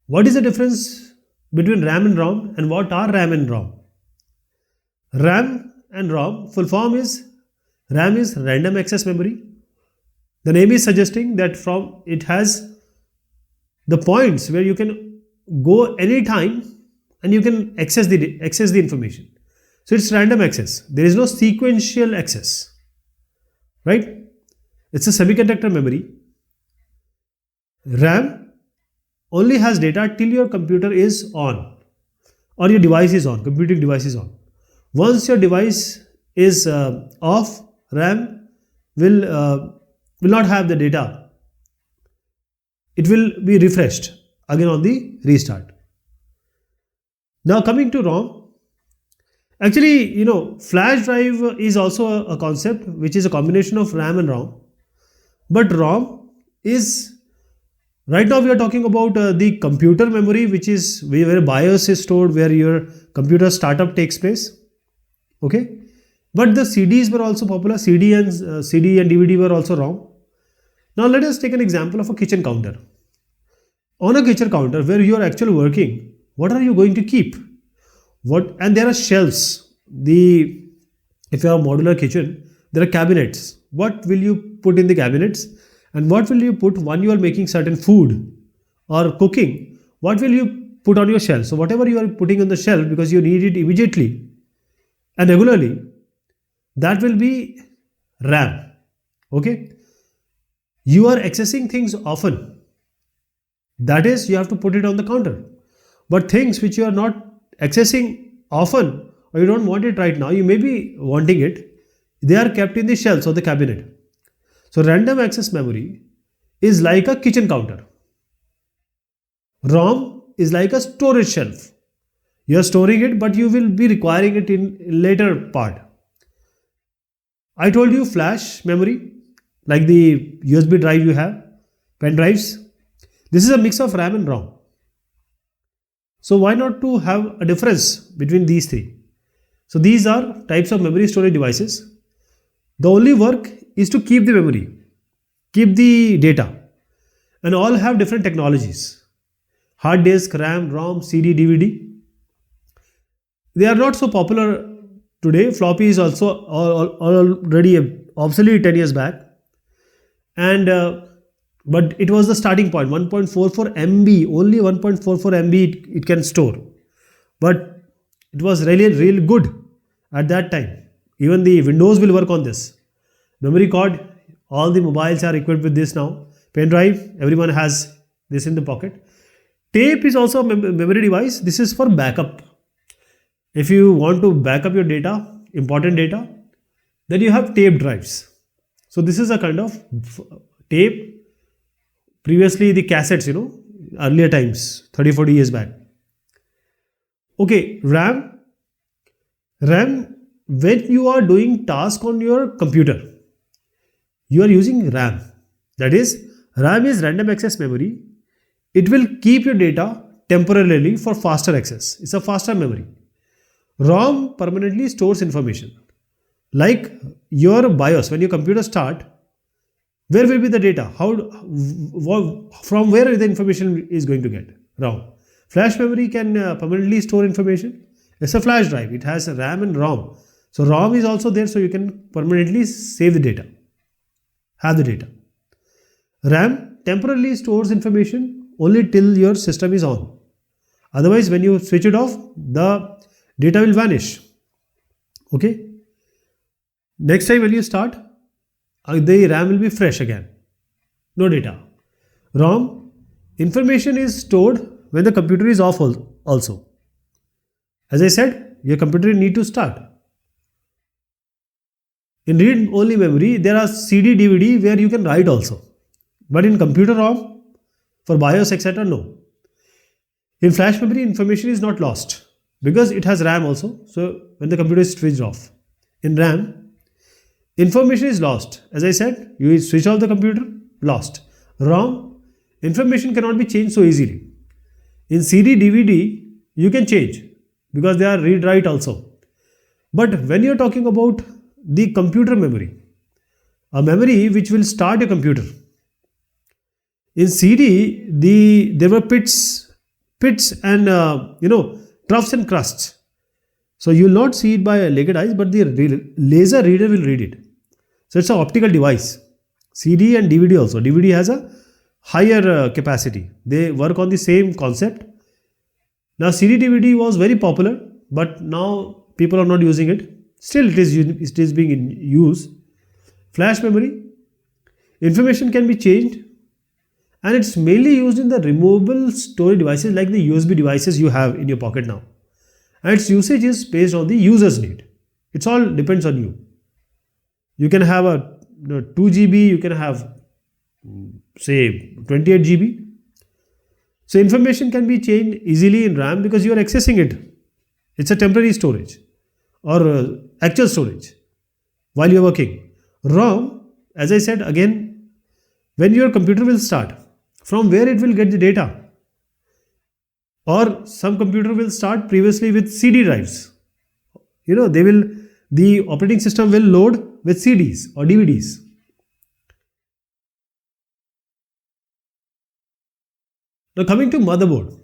What is the difference between RAM and ROM, and what are RAM and ROM? RAM and ROM, full form is RAM is random access memory. The name is suggesting that from it has the points where you can go anytime and you can access the information. So it's random access. There is no sequential access, right? It's a semiconductor memory. RAM only has data till your computer is on or your device is on, computing device is on. Once your device is off, RAM will not have the data. It will be refreshed again on the restart. Now coming to ROM, actually, flash drive is also a concept which is a combination of RAM and ROM. But ROM is, right now we are talking about the computer memory, which is where BIOS is stored, where your computer startup takes place. Okay. But the CDs were also popular. CD and DVD were also ROM. Now let us take an example of a kitchen counter. On a kitchen counter where you are actually working, what are you going to keep? And there are shelves. If you have a modular kitchen, there are cabinets. What will you put in the cabinets? And what will you put when you are making certain food or cooking? What will you put on your shelf? So whatever you are putting on the shelf because you need it immediately and regularly, that will be RAM. Okay. You are accessing things often. That is, you have to put it on the counter. But things which you are not accessing often or you don't want it right now, you may be wanting it, they are kept in the shelves or the cabinet. So random access memory is like a kitchen counter. ROM is like a storage shelf. You are storing it, but you will be requiring it in later part. I told you flash memory, like the USB drive you have, pen drives. This is a mix of RAM and ROM. So why not to have a difference between these three? So these are types of memory storage devices. The only work is to keep the memory, keep the data, and all have different technologies. Hard disk, RAM, ROM, CD, DVD. They are not so popular today. Floppy is also already obsolete 10 years back. But it was the starting point, 1.44 MB, only 1.44 MB it can store. But it was really good at that time. Even the Windows will work on this. Memory card, all the mobiles are equipped with this now. Pen drive, everyone has this in the pocket. Tape is also a memory device. This is for backup. If you want to back up your data, important data, then you have tape drives. So this is a kind of tape. Previously the cassettes, earlier times, 30-40 years back. Okay, RAM, when you are doing task on your computer, you are using RAM. That is, RAM is random access memory. It will keep your data temporarily for faster access. It's a faster memory. ROM permanently stores information. Like your BIOS, when your computer start, where will be the data? From where the information is going to get? ROM. Flash memory can permanently store information. It's a flash drive. It has a RAM and ROM. So ROM is also there, so you can permanently save the data, have the data. RAM temporarily stores information only till your system is on. Otherwise, when you switch it off, the data will vanish. Okay. Next time when you start, the RAM will be fresh again. No data. ROM, information is stored when the computer is off also. As I said, your computer need to start. In read-only memory, there are CD, DVD where you can write also. But in computer ROM, for BIOS, etc., no. In flash memory, information is not lost because it has RAM also. So when the computer is switched off. In RAM, information is lost. As I said, you switch off the computer, lost. ROM, information cannot be changed so easily. In CD, DVD, you can change because they are read-write also. But when you are talking about the computer memory, a memory which will start a computer. In CD, there were pits pits and troughs and crusts. So you will not see it by naked eyes, but the laser reader will read it. So it's an optical device. CD and DVD also. DVD has a higher capacity. They work on the same concept. Now CD DVD was very popular, but now people are not using it. Still it is being in use. Flash memory. Information can be changed, and it's mainly used in the removable storage devices like the USB devices you have in your pocket now. And its usage is based on the user's need. It's all depends on you. You can have a 2 GB, you can have say 28 GB. So information can be changed easily in RAM because you are accessing it. It's a temporary storage or actual storage while you are working. ROM, as I said again, when your computer will start, from where it will get the data. Or some computer will start previously with CD drives. The operating system will load with CDs or DVDs. Now coming to motherboard.